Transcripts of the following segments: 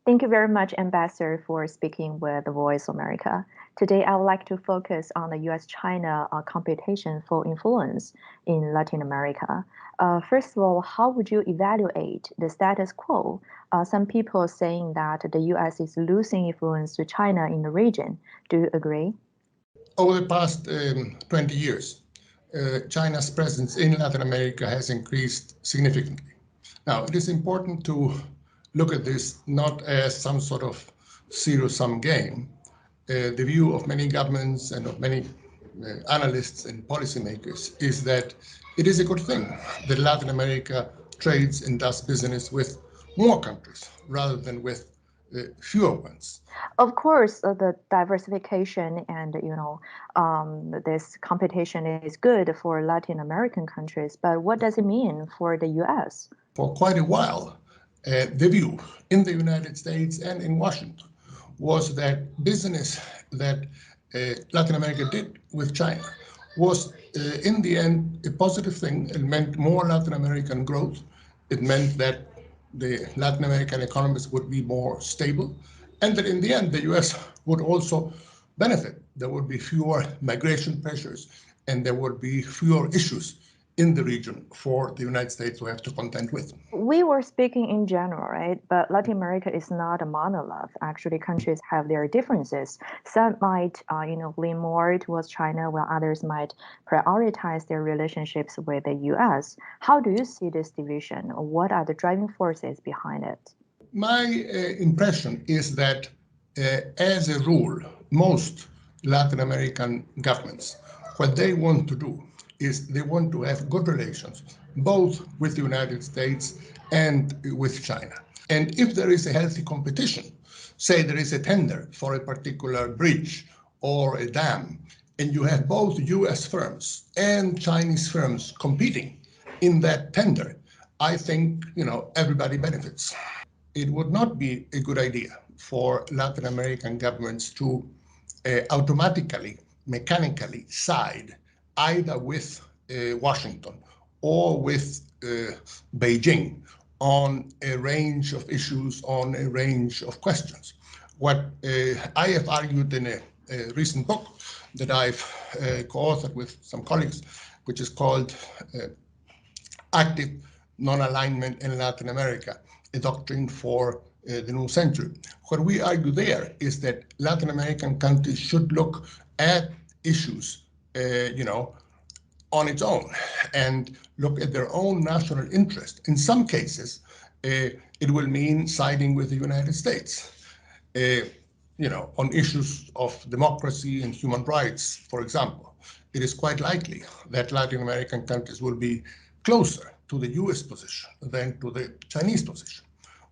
Thank you very much, Ambassador, for speaking with the Voice of America. Today, I would like to focus on the U.S.-China competition for influence in Latin America. First of all, how would you evaluate the status quo? Some people are saying that the U.S. is losing influence to China in the region. Do you agree? Over the past 20 years, China's presence in Latin America has increased significantly. Now, it is important to look at this not as some sort of zero-sum game. The view of many governments and of many analysts and policymakers is that it is a good thing that Latin America trades and does business with more countries rather than with fewer ones. Of course, the diversification and this competition is good for Latin American countries. But what does it mean for the U.S.? For quite a while, the view in the United States and in Washington was that business that Latin America did with China was, in the end, a positive thing. It meant more Latin American growth. It meant that the Latin American economies would be more stable, and that in the end, the U.S. would also benefit. There would be fewer migration pressures, and there would be fewer issues in the region for the United States to have to contend with. We were speaking in general, right? But Latin America is not a monolith. Actually, countries have their differences. Some might, lean more towards China, while others might prioritize their relationships with the U.S. How do you see this division? What are the driving forces behind it? My impression is that, as a rule, most Latin American governments, what they want to do is they want to have good relations, both with the United States and with China. And if there is a healthy competition, say there is a tender for a particular bridge or a dam, and you have both US firms and Chinese firms competing in that tender, I think, everybody benefits. It would not be a good idea for Latin American governments to automatically, mechanically side either with Washington or with Beijing on a range of issues, on a range of questions. What I have argued in a recent book that I've co-authored with some colleagues, which is called Active Non-Alignment in Latin America, a doctrine for the new century. What we argue there is that Latin American countries should look at issues, on its own and look at their own national interest. In some cases, it will mean siding with the United States, on issues of democracy and human rights, for example. It is quite likely that Latin American countries will be closer to the US position than to the Chinese position.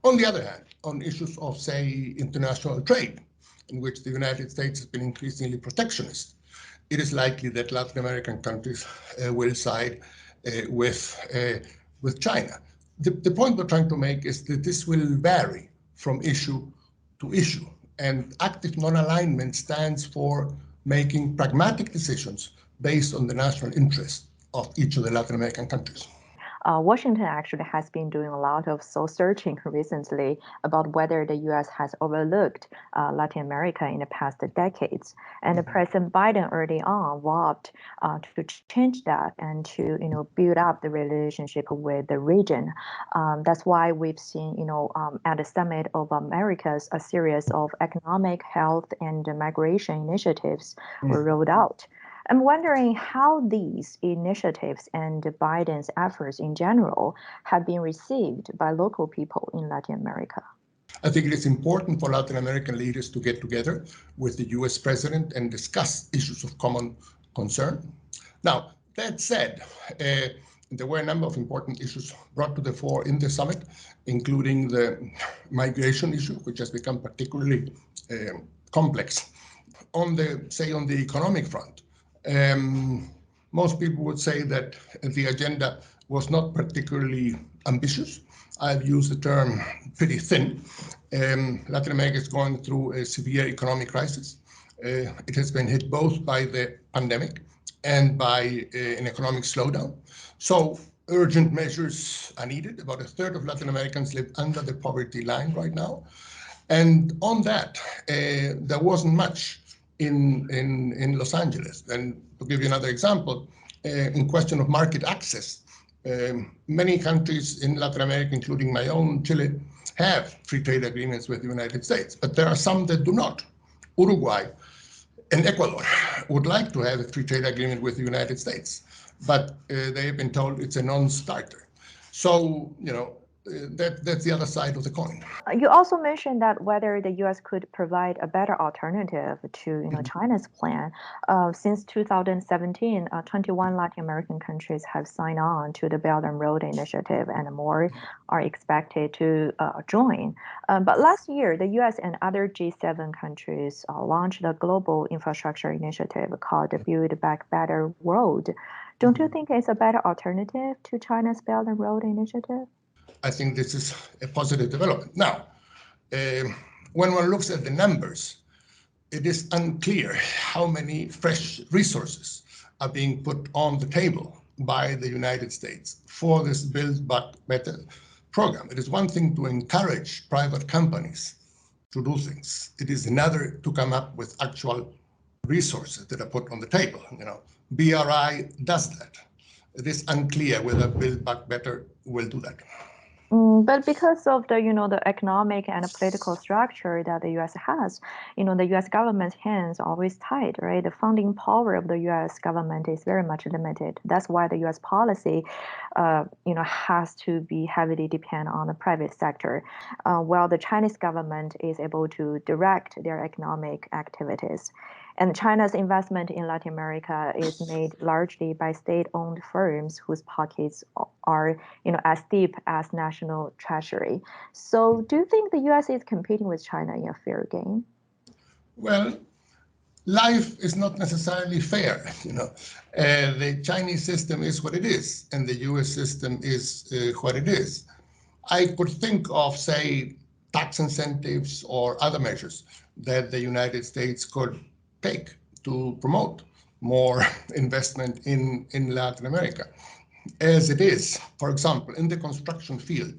On the other hand, on issues of, say, international trade, in which the United States has been increasingly protectionist, it is likely that Latin American countries will side with China. The point we're trying to make is that this will vary from issue to issue, and active non-alignment stands for making pragmatic decisions based on the national interest of each of the Latin American countries. Washington actually has been doing a lot of soul searching recently about whether the U.S. has overlooked Latin America in the past decades. And President Biden early on vowed to change that and to build up the relationship with the region. That's why we've seen at the Summit of Americas a series of economic, health, and migration initiatives were rolled out. I'm wondering how these initiatives and Biden's efforts in general have been received by local people in Latin America. I think it is important for Latin American leaders to get together with the US president and discuss issues of common concern. Now, that said, there were a number of important issues brought to the fore in the summit, including the migration issue, which has become particularly complex. On the economic front, most people would say that the agenda was not particularly ambitious. I've used the term pretty thin. Latin America is going through a severe economic crisis. It has been hit both by the pandemic and by an economic slowdown. So urgent measures are needed. About a third of Latin Americans live under the poverty line right now. And on that, there wasn't much in Los Angeles. And to give you another example, in question of market access, many countries in Latin America, including my own Chile, have free trade agreements with the United States, but there are some that do not. Uruguay and Ecuador would like to have a free trade agreement with the United States, but they have been told it's a non-starter. So, that's the other side of the coin. You also mentioned that whether the U.S. could provide a better alternative to China's plan. Since 2017, 21 Latin American countries have signed on to the Belt and Road Initiative, and more are expected to join. But last year, the U.S. and other G7 countries launched a global infrastructure initiative called the Build Back Better Road. Don't you think it's a better alternative to China's Belt and Road Initiative? I think this is a positive development. Now, when one looks at the numbers, it is unclear how many fresh resources are being put on the table by the United States for this Build Back Better program. It is one thing to encourage private companies to do things. It is another to come up with actual resources that are put on the table. BRI does that. It is unclear whether Build Back Better will do that. But because of the economic and political structure that the U.S. has, the U.S. government's hands are always tied, right? The funding power of the U.S. government is very much limited. That's why the U.S. policy, has to be heavily depend on the private sector, while the Chinese government is able to direct their economic activities. And China's investment in Latin America is made largely by state-owned firms whose pockets are, as deep as national treasury. So, do you think the U.S. is competing with China in a fair game? Well, life is not necessarily fair. The Chinese system is what it is, and the U.S. system is what it is. I could think of, say, tax incentives or other measures that the United States could take to promote more investment in Latin America. As it is, for example, in the construction field,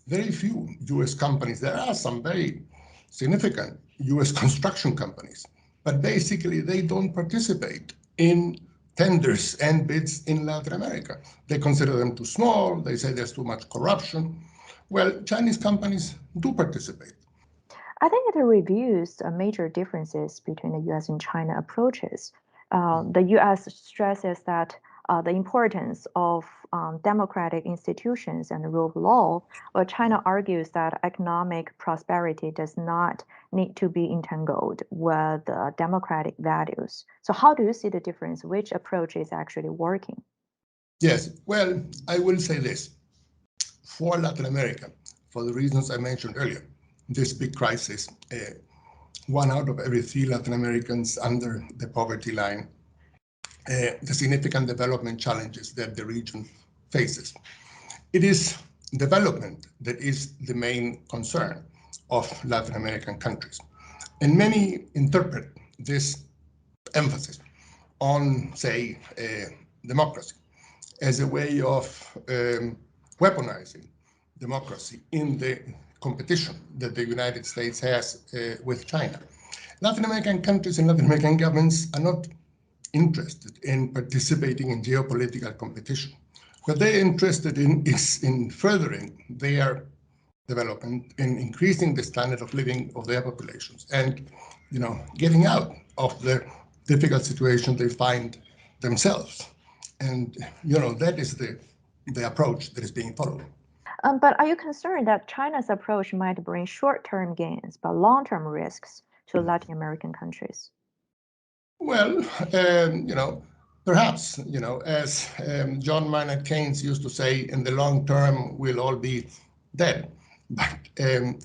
very few U.S. companies, there are some very significant U.S. construction companies, but basically they don't participate in tenders and bids in Latin America. They consider them too small. They say there's too much corruption. Well, Chinese companies do participate. I think it reveals major differences between the U.S. and China approaches. The U.S. stresses that the importance of democratic institutions and the rule of law, while China argues that economic prosperity does not need to be entangled with democratic values. So how do you see the difference? Which approach is actually working? Yes, well, I will say this. For Latin America, for the reasons I mentioned earlier, this big crisis, 1 out of every 3 Latin Americans under the poverty line, the significant development challenges that the region faces. It is development that is the main concern of Latin American countries. And many interpret this emphasis on, say, democracy as a way of weaponizing democracy in the competition that the United States has with China. Latin American countries and Latin American governments are not interested in participating in geopolitical competition. What they're interested in is in furthering their development, in increasing the standard of living of their populations, and getting out of the difficult situation they find themselves. And that is the approach that is being followed. But are you concerned that China's approach might bring short-term gains but long-term risks to Latin American countries? Well, perhaps, as John Maynard Keynes used to say, in the long term, we'll all be dead. But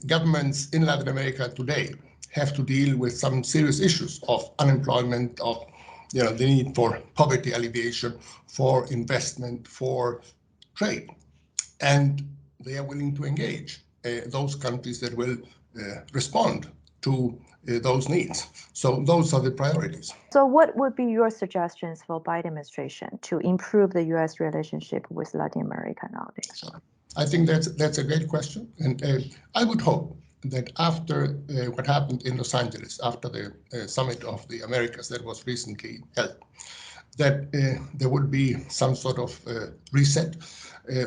governments in Latin America today have to deal with some serious issues of unemployment, of the need for poverty alleviation, for investment, for trade. And they are willing to engage those countries that will respond to those needs. So those are the priorities. So what would be your suggestions for Biden administration to improve the U.S. relationship with Latin America nowadays? I think that's a great question. And I would hope that after what happened in Los Angeles, after the Summit of the Americas that was recently held, that there would be some sort of reset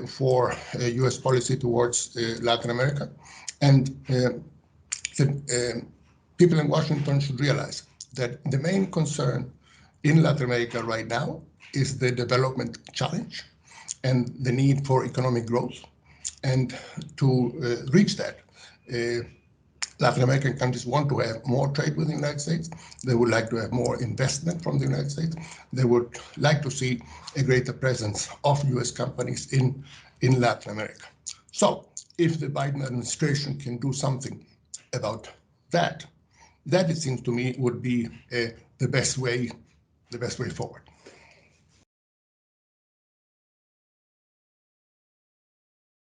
for U.S. policy towards Latin America. And the people in Washington should realize that the main concern in Latin America right now is the development challenge and the need for economic growth. And to reach that, Latin American countries want to have more trade with the United States. They would like to have more investment from the United States. They would like to see a greater presence of U.S. companies in Latin America. So if the Biden administration can do something about that, it seems to me would be the best way forward.